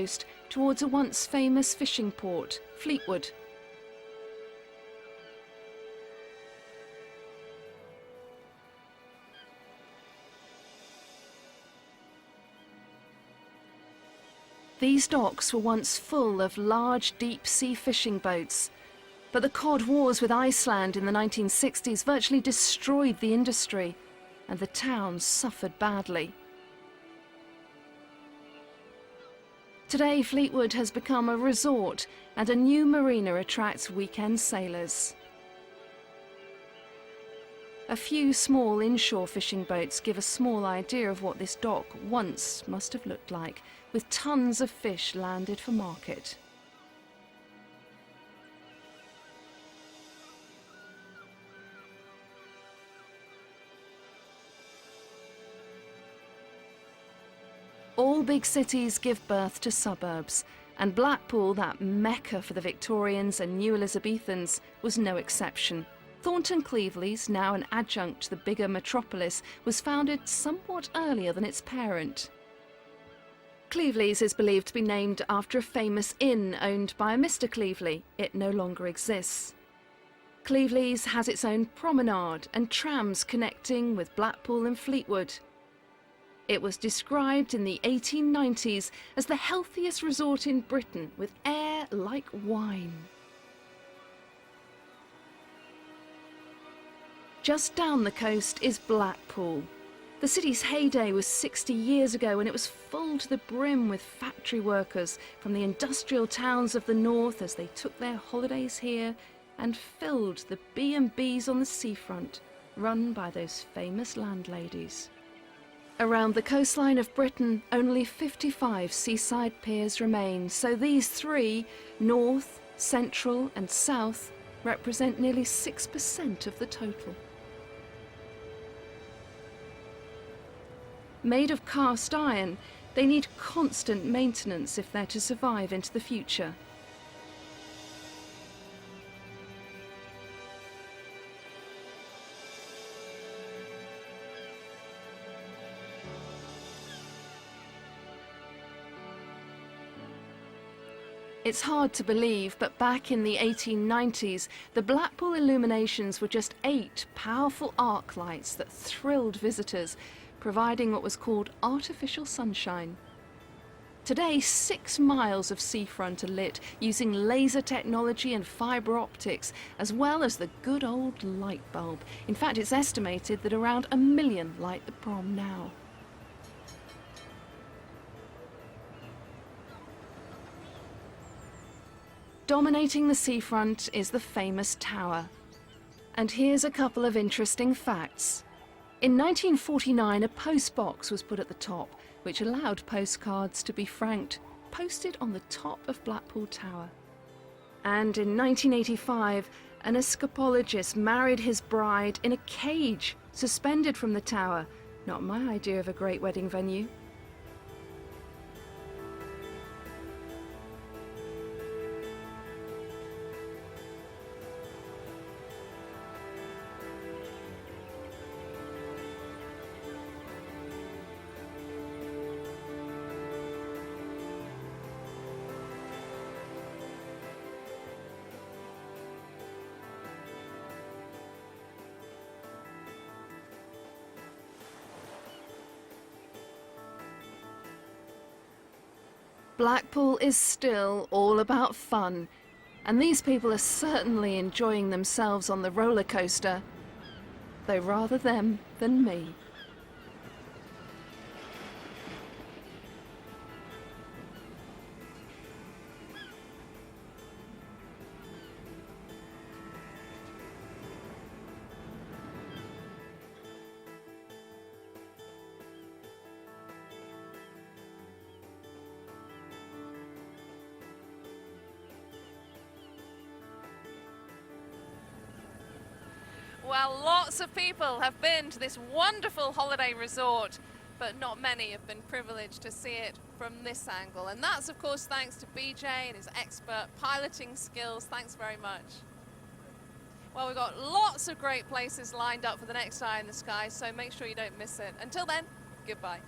coast towards a once famous fishing port, Fleetwood. These docks were once full of large deep-sea fishing boats, but the cod wars with Iceland in the 1960s virtually destroyed the industry, and the town suffered badly. Today, Fleetwood has become a resort, and a new marina attracts weekend sailors. A few small inshore fishing boats give a small idea of what this dock once must have looked like, with tons of fish landed for market. All big cities give birth to suburbs, and Blackpool, that mecca for the Victorians and New Elizabethans, was no exception. Thornton Cleveleys, now an adjunct to the bigger metropolis, was founded somewhat earlier than its parent. Cleveleys is believed to be named after a famous inn owned by a Mr. Cleveley. It no longer exists. Cleveleys has its own promenade and trams connecting with Blackpool and Fleetwood. It was described in the 1890s as the healthiest resort in Britain, with air like wine. Just down the coast is Blackpool. The city's heyday was 60 years ago, and it was full to the brim with factory workers from the industrial towns of the north as they took their holidays here and filled the B&Bs on the seafront, run by those famous landladies. Around the coastline of Britain, only 55 seaside piers remain, so these three, north, central and south, represent nearly 6% of the total. Made of cast iron, they need constant maintenance if they're to survive into the future. It's hard to believe, but back in the 1890s, the Blackpool illuminations were just 8 powerful arc lights that thrilled visitors, providing what was called artificial sunshine. Today, 6 miles of seafront are lit using laser technology and fibre optics, as well as the good old light bulb. In fact, it's estimated that around 1 million light the prom now. Dominating the seafront is the famous tower. And here's a couple of interesting facts. In 1949, a post box was put at the top, which allowed postcards to be franked, posted on the top of Blackpool Tower. And in 1985, an escapologist married his bride in a cage, suspended from the tower. Not my idea of a great wedding venue. Blackpool is still all about fun, and these people are certainly enjoying themselves on the roller coaster, though rather them than me. Well, lots of people have been to this wonderful holiday resort, but not many have been privileged to see it from this angle. And that's, of course, thanks to BJ and his expert piloting skills. Thanks very much. Well, we've got lots of great places lined up for the next Eye in the Sky, so make sure you don't miss it. Until then, goodbye.